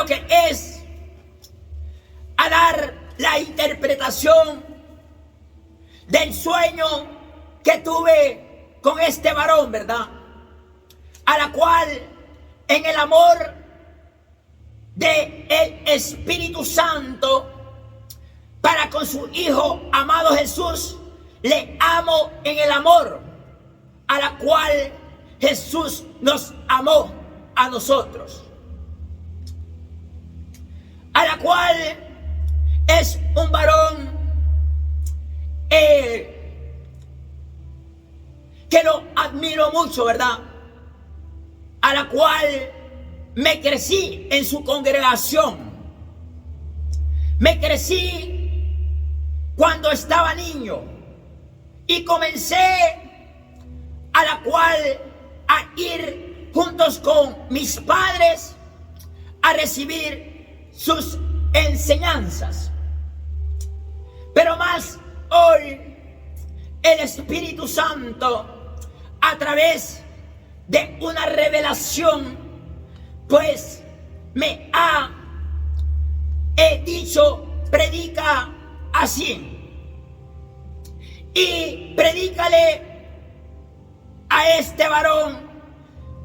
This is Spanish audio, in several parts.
lo que es, a dar la interpretación del sueño que tuve con este varón, ¿verdad? A la cual, en el amor del Espíritu Santo para con su Hijo amado Jesús, le amo en el amor a la cual Jesús nos amó a nosotros, a la cual es un varón que lo admiro mucho, ¿verdad? A la cual me crecí en su congregación, me crecí cuando estaba niño y comencé a la cual a ir juntos con mis padres a recibir sus enseñanzas. Pero más hoy el Espíritu Santo, a través de una revelación, pues me ha dicho: predica así y predícale a este varón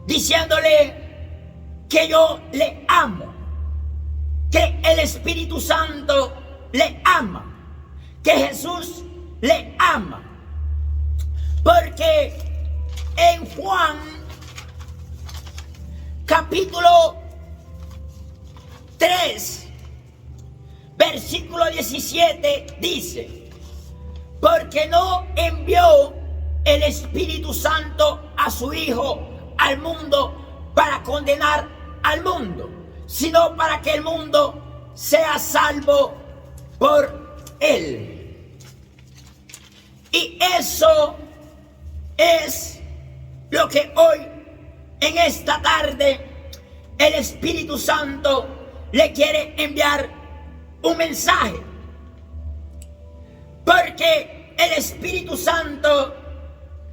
diciéndole que yo le amo, que el Espíritu Santo le ama, que Jesús le ama. Porque en Juan capítulo 3, versículo 17 dice: porque no envió el Espíritu Santo a su Hijo al mundo para condenar al mundo, sino para que el mundo sea salvo por él. Y eso es lo que hoy, en esta tarde, el Espíritu Santo le quiere enviar un mensaje. Porque el Espíritu Santo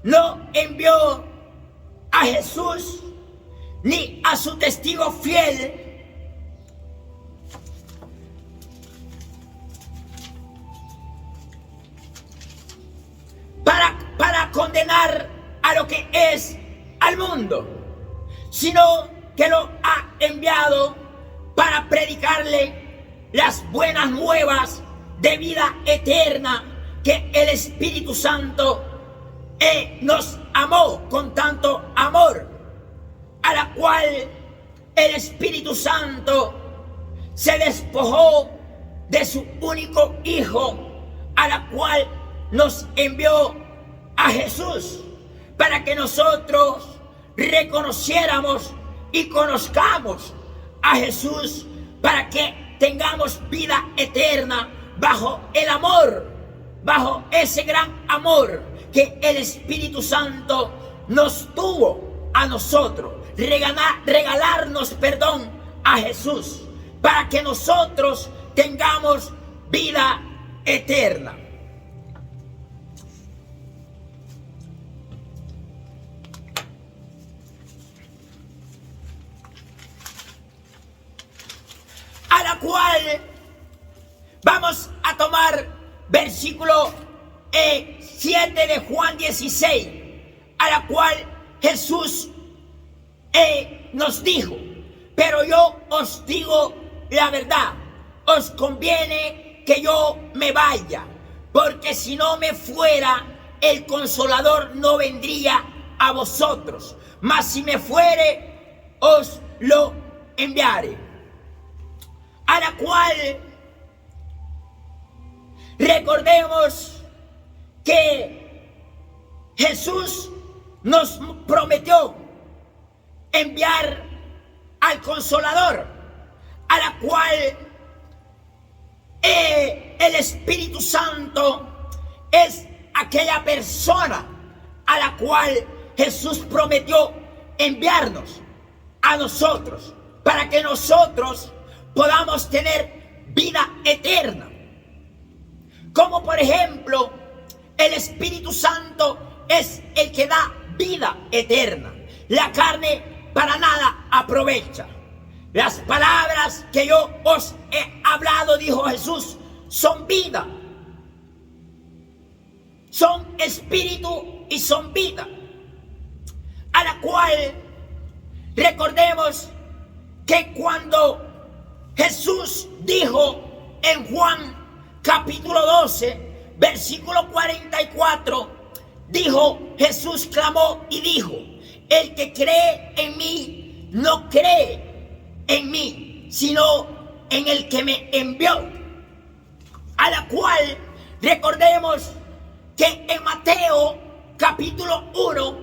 no envió a Jesús ni a su testigo fiel para condenar a lo que es al mundo, sino que lo ha enviado para predicarle las buenas nuevas de vida eterna, que el Espíritu Santo nos amó con tanto amor, a la cual el Espíritu Santo se despojó de su único Hijo, a la cual nos envió a Jesús, para que nosotros reconociéramos y conozcamos a Jesús, para que tengamos vida eterna bajo el amor, bajo ese gran amor que el Espíritu Santo nos tuvo a nosotros, regalarnos perdón a Jesús, para que nosotros tengamos vida eterna. A la cual vamos a tomar versículo 7 de Juan 16, a la cual Jesús nos dijo: pero yo os digo la verdad, os conviene que yo me vaya, porque si no me fuera, el Consolador no vendría a vosotros, mas si me fuere, os lo enviaré. A la cual recordemos que Jesús nos prometió enviar al Consolador, a la cual el Espíritu Santo es aquella persona a la cual Jesús prometió enviarnos a nosotros, para que nosotros podamos tener vida eterna. Como por ejemplo, el Espíritu Santo es el que da vida eterna. La carne para nada aprovecha. Las palabras que yo os he hablado, dijo Jesús, son vida. Son espíritu y son vida. A la cual recordemos que cuando Jesús dijo en Juan capítulo 12, versículo 44, dijo, Jesús clamó y dijo, el que cree en mí no cree en mí, sino en el que me envió. A la cual recordemos que en Mateo capítulo 1,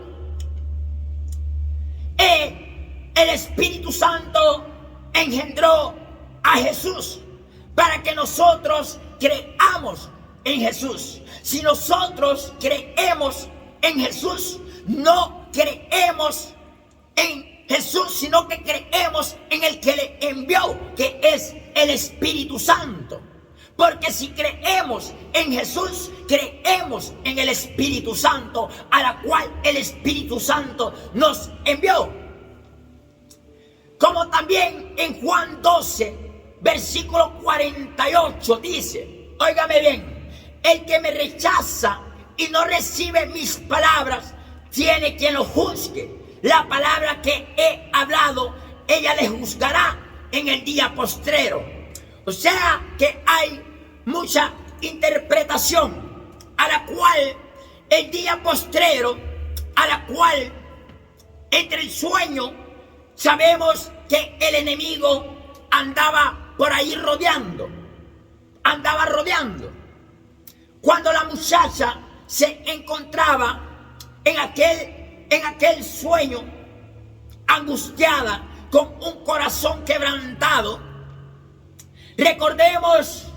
el Espíritu Santo engendró a Jesús para que nosotros creamos en Jesús. Si nosotros creemos en Jesús, no creemos en Jesús, sino que creemos en el que le envió, que es el Espíritu Santo. Porque si creemos en Jesús, creemos en el Espíritu Santo, a la cual el Espíritu Santo nos envió. Como también en Juan 12, versículo 48 dice, óigame bien, el que me rechaza y no recibe mis palabras, tiene quien lo juzgue. La palabra que he hablado, ella le juzgará en el día postrero. O sea que hay mucha interpretación a la cual el día postrero, a la cual entre el sueño, sabemos que el enemigo andaba por ahí rodeando. Cuando la muchacha se encontraba en aquel sueño, angustiada, con un corazón quebrantado, recordemos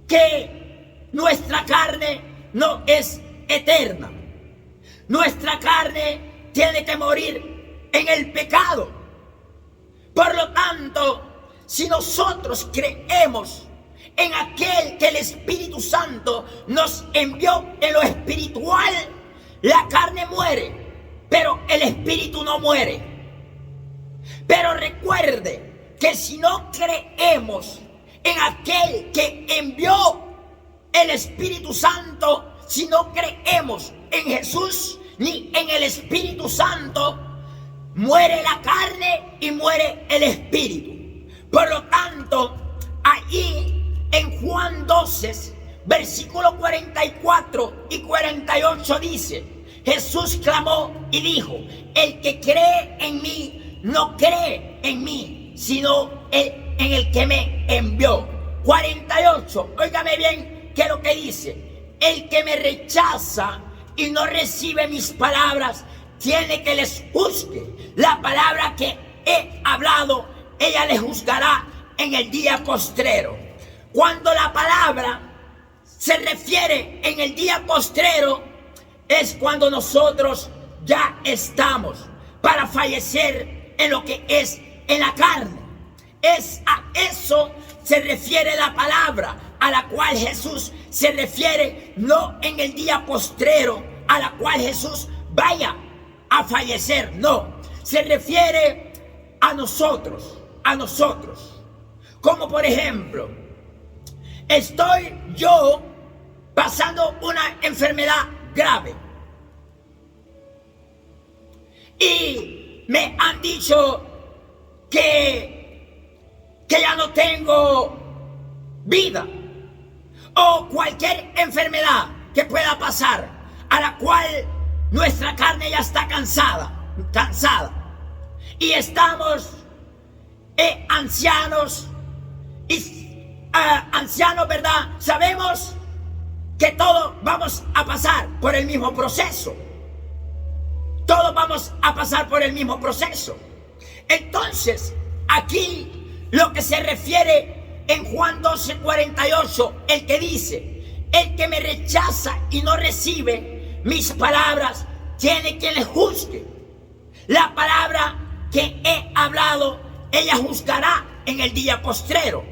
que nuestra carne no es eterna. Nuestra carne tiene que morir en el pecado. Por lo tanto, si nosotros creemos en aquel que el Espíritu Santo nos envió en lo espiritual, la carne muere, pero el espíritu no muere. Pero recuerde que si no creemos en aquel que envió el Espíritu Santo, si no creemos en Jesús ni en el Espíritu Santo, muere la carne y muere el espíritu. Por lo tanto, ahí en Juan 12, versículo 44 y 48 dice, Jesús clamó y dijo, el que cree en mí no cree en mí, sino en el que me envió. 48, óigame bien que lo que dice, el que me rechaza y no recibe mis palabras, tiene que les juzgue. La palabra que he hablado, ella les juzgará en el día postrero. Cuando la palabra se refiere en el día postrero, es cuando nosotros ya estamos para fallecer en lo que es en la carne. Es a eso se refiere la palabra a la cual Jesús se refiere, no en el día postrero a la cual Jesús vaya a fallecer, no, se refiere a nosotros, como por ejemplo, estoy yo pasando una enfermedad grave y me han dicho que ya no tengo vida, o cualquier enfermedad que pueda pasar, a la cual nuestra carne ya está cansada, y estamos ancianos, ¿verdad? Sabemos que todos vamos a pasar por el mismo proceso. Todos vamos a pasar por el mismo proceso. Entonces, aquí lo que se refiere en Juan 12:48, el que dice, el que me rechaza y no recibe mis palabras, tiene quien le juzgue. La palabra que he hablado, ella juzgará en el día postrero.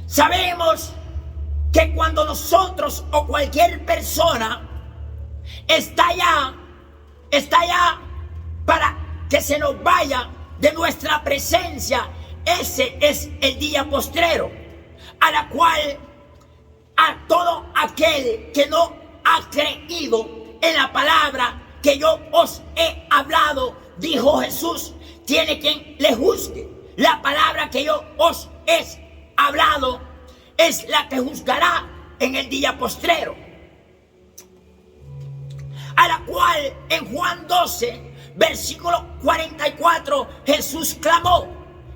Sabemos que cuando nosotros o cualquier persona está ya para que se nos vaya de nuestra presencia ese es el día postrero, a la cual a todo aquel que no ha creído en la palabra que yo os he hablado, dijo Jesús, tiene quien le juzgue. La palabra que yo os he hablado es la que juzgará en el día postrero. A la cual en Juan 12, versículo 44, Jesús clamó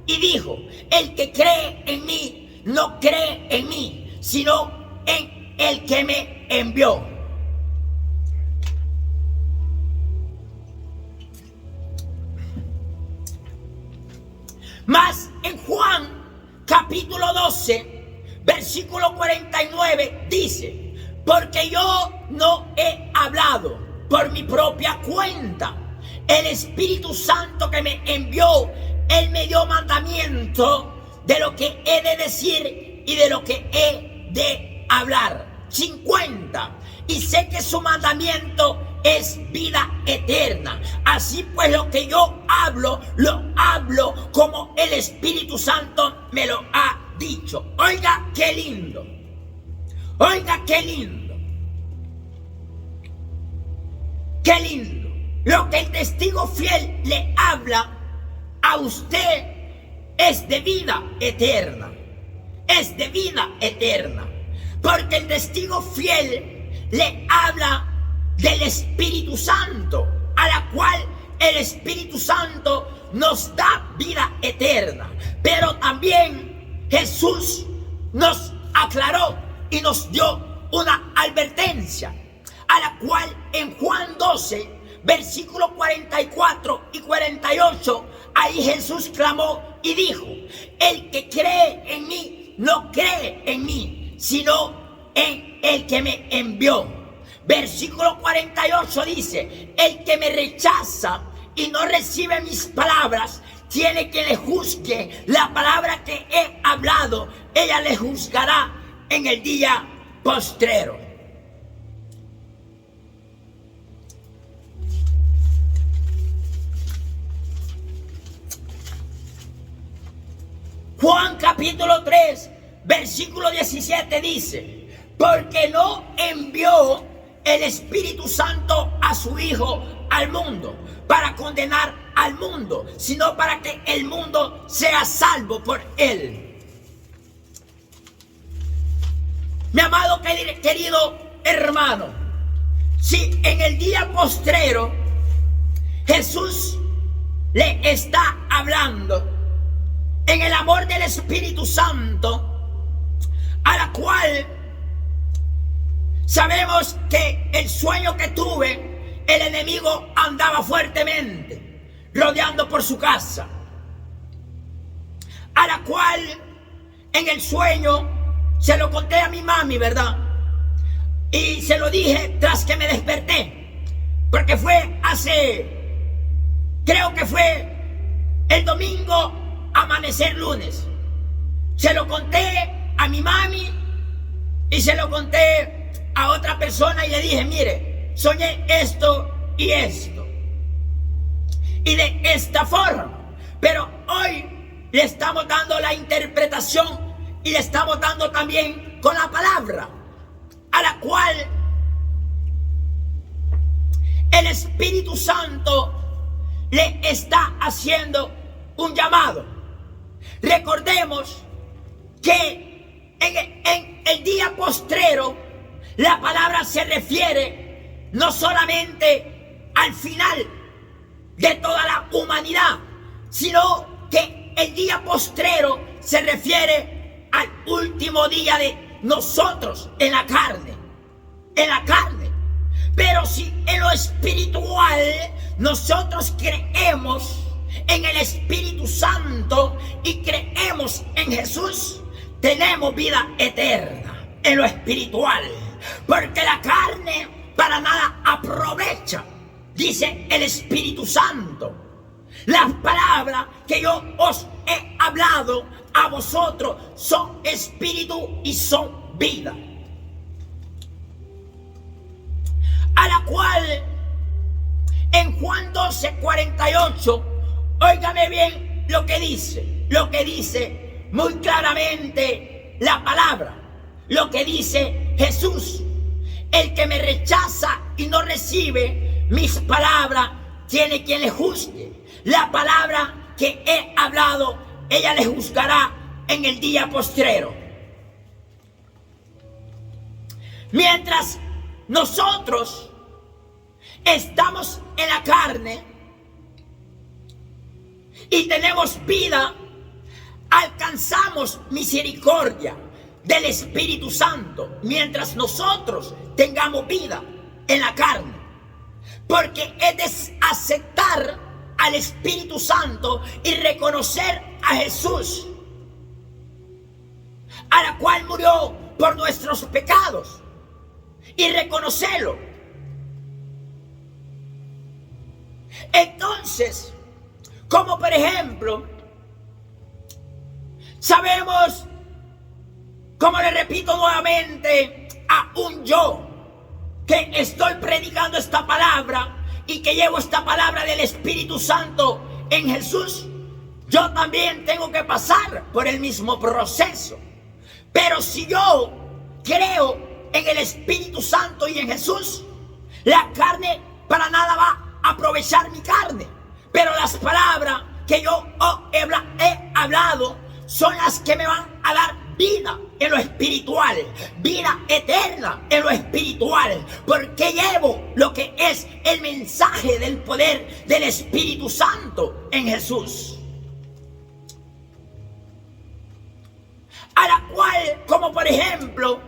y dijo: el que cree en mí no cree en mí, sino en el que me envió. Mas en Juan capítulo 12, versículo 49 dice: porque yo no he hablado por mi propia cuenta. El Espíritu Santo que me envió, Él me dio mandamiento de lo que he de decir y de lo que he de hablar. 50. Y sé que su mandamiento es vida eterna. Así pues, lo que yo hablo, lo hablo como el Espíritu Santo me lo ha dicho. Oiga, qué lindo. Oiga, qué lindo. Qué lindo. Lo que el testigo fiel le habla a usted es de vida eterna. Es de vida eterna. Porque el testigo fiel le habla del Espíritu Santo, a la cual el Espíritu Santo nos da vida eterna. Pero también Jesús nos aclaró y nos dio una advertencia, a la cual en Juan 12, versículos 44 y 48, ahí Jesús clamó y dijo: el que cree en mí no cree en mí, sino en el que me envió. Versículo 48 dice: el que me rechaza y no recibe mis palabras, tiene que le juzgue. La palabra que he hablado, ella le juzgará en el día postrero. Juan capítulo 3, versículo 17 dice: porque no envió el Espíritu Santo a su Hijo al mundo para condenar al mundo, sino para que el mundo sea salvo por él. Mi amado querido hermano, si en el día postrero Jesús le está hablando en el amor del Espíritu Santo, a la cual sabemos que el sueño que tuve, el enemigo andaba fuertemente rodeando por su casa, a la cual en el sueño se lo conté a mi mami, ¿verdad? Y se lo dije tras que me desperté, porque fue creo que fue el domingo amanecer lunes. Se lo conté a mi mami y se lo conté a otra persona y le dije: mire, soñé esto y esto, y de esta forma. Pero hoy le estamos dando la interpretación y le estamos dando también con la palabra, a la cual el Espíritu Santo le está haciendo un llamado. Recordemos que en el día postrero la palabra se refiere no solamente al final de toda la humanidad, sino que el día postrero se refiere al último día de nosotros en la carne. En la carne. Pero si en lo espiritual nosotros creemos en el Espíritu Santo y creemos en Jesús, tenemos vida eterna en lo espiritual, porque la carne para nada aprovecha, dice el Espíritu Santo. Las palabras que yo os he hablado a vosotros son espíritu y son vida, a la cual en Juan 12, 48, óigame bien lo que dice: lo que dice muy claramente la palabra, lo que dice Jesús. El que me rechaza y no recibe mis palabras, tiene quien le juzgue. La palabra que he hablado, ella le juzgará en el día postrero. Mientras nosotros estamos en la carne y tenemos vida, alcanzamos misericordia del Espíritu Santo mientras nosotros tengamos vida en la carne, porque es de aceptar al Espíritu Santo y reconocer a Jesús, a la cual murió por nuestros pecados, y reconocerlo. Entonces, como por ejemplo, sabemos, como le repito nuevamente, a un yo que estoy predicando esta palabra y que llevo esta palabra del Espíritu Santo en Jesús, yo también tengo que pasar por el mismo proceso. Pero si yo creo en el Espíritu Santo y en Jesús, la carne para nada va a aprovechar mi carne, pero las palabras que yo he hablado son las que me van a dar vida en lo espiritual, vida eterna en lo espiritual, porque llevo lo que es el mensaje del poder del Espíritu Santo en Jesús. A la cual, como por ejemplo,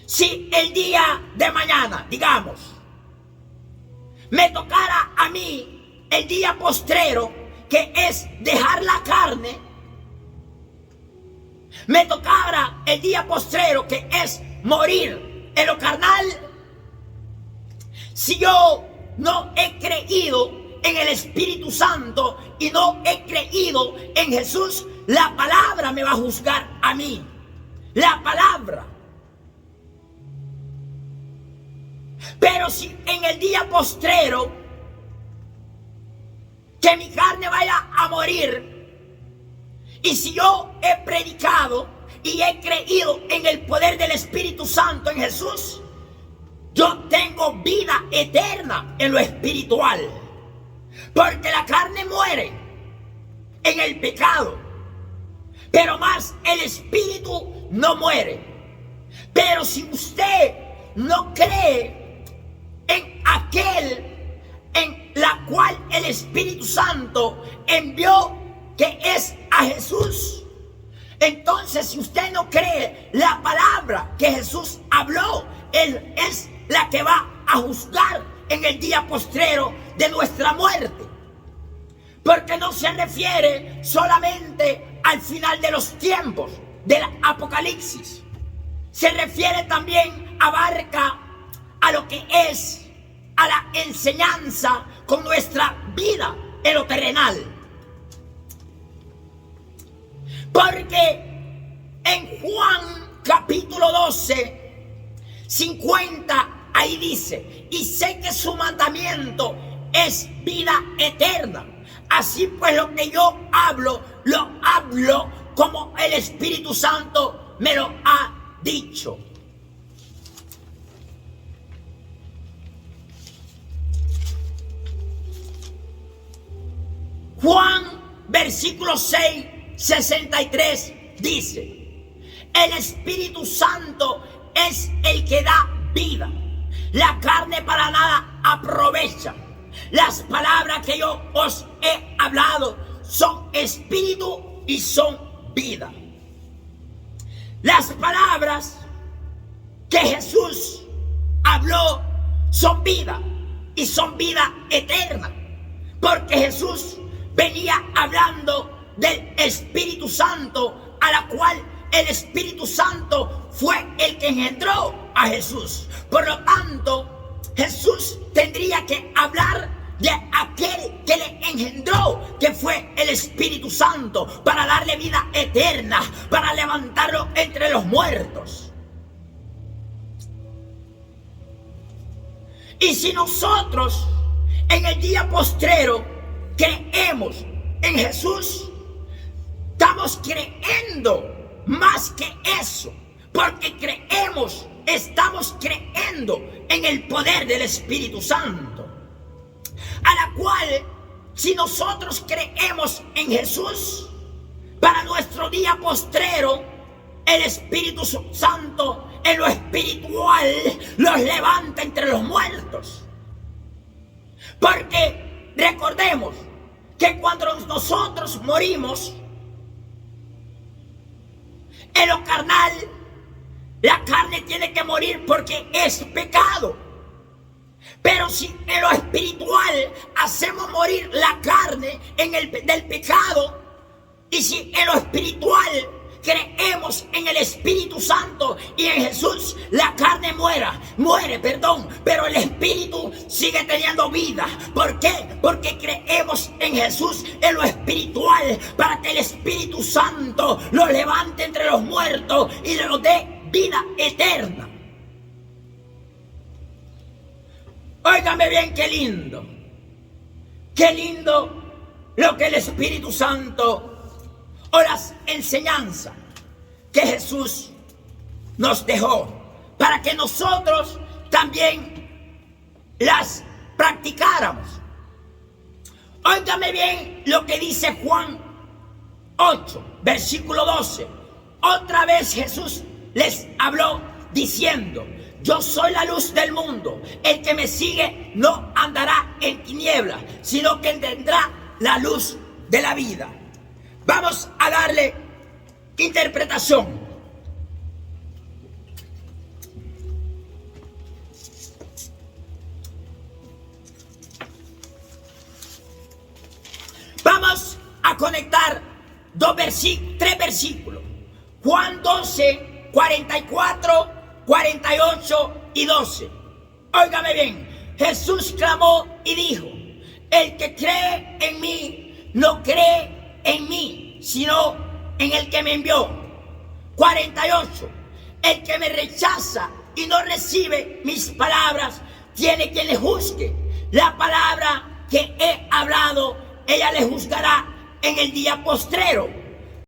si el día de mañana, digamos, me tocara a mí el día postrero, que es dejar la carne, me tocara el día postrero, que es morir en lo carnal, si yo no he creído en el Espíritu Santo y no he creído en Jesús, la palabra me va a juzgar a mí. La palabra. Pero si en el día postrero, que mi carne vaya a morir, y si yo he predicado y he creído en el poder del Espíritu Santo en Jesús, yo tengo vida eterna en lo espiritual. Porque la carne muere en el pecado, pero más el Espíritu no muere. Pero si usted no cree en aquel en la cual el Espíritu Santo envió, que es a Jesús, entonces si usted no cree la palabra que Jesús habló, Él es la que va a juzgar en el día postrero de nuestra muerte. Porque no se refiere solamente al final de los tiempos del Apocalipsis, se refiere también, abarca a lo que es, a la enseñanza con nuestra vida en lo terrenal. Porque en Juan capítulo 12, 50, ahí dice: y sé que su mandamiento es vida eterna. Así pues, lo que yo hablo, lo hablo como el Espíritu Santo me lo ha dicho. Juan, versículo 6, 63, dice: el Espíritu Santo es el que da vida. La carne para nada aprovecha. Las palabras que yo os he hablado son espíritu y son vida. Las palabras que Jesús habló son vida y son vida eterna, porque Jesús venía hablando del Espíritu Santo, a la cual el Espíritu Santo fue el que engendró a Jesús. Por lo tanto, Jesús tendría que hablar de aquel que le engendró, que fue el Espíritu Santo, para darle vida eterna, para levantarlo entre los muertos. Y si nosotros en el día postrero creemos en Jesús, estamos creyendo más que eso, porque estamos creyendo en el poder del Espíritu Santo, a la cual, si nosotros creemos en Jesús, para nuestro día postrero, el Espíritu Santo en lo espiritual los levanta entre los muertos. Porque recordemos que cuando nosotros morimos en lo carnal, la carne tiene que morir porque es pecado. Pero si en lo espiritual hacemos morir la carne del pecado, y si en lo espiritual creemos en el Espíritu Santo y en Jesús, la carne muere, pero el Espíritu sigue teniendo vida. ¿Por qué? Porque creemos en Jesús en lo espiritual, para que el Espíritu Santo lo levante entre los muertos y le dé vida eterna. Óigame bien, qué lindo lo que el Espíritu Santo, o las enseñanzas que Jesús nos dejó, para que nosotros también las practicáramos. Óigame bien lo que dice Juan 8, versículo 12. Otra vez Jesús les habló diciendo: yo soy la luz del mundo. El que me sigue no andará en tinieblas, sino que tendrá la luz de la vida. Vamos a darle interpretación. Vamos a conectar tres versículos. Juan 12, 44, 48 y 12. Óigame bien. Jesús clamó y dijo: el que cree en mí no cree en mí, sino en el que me envió. 48. El que me rechaza y no recibe mis palabras, tiene quien le juzgue. La palabra que he hablado, ella le juzgará en el día postrero.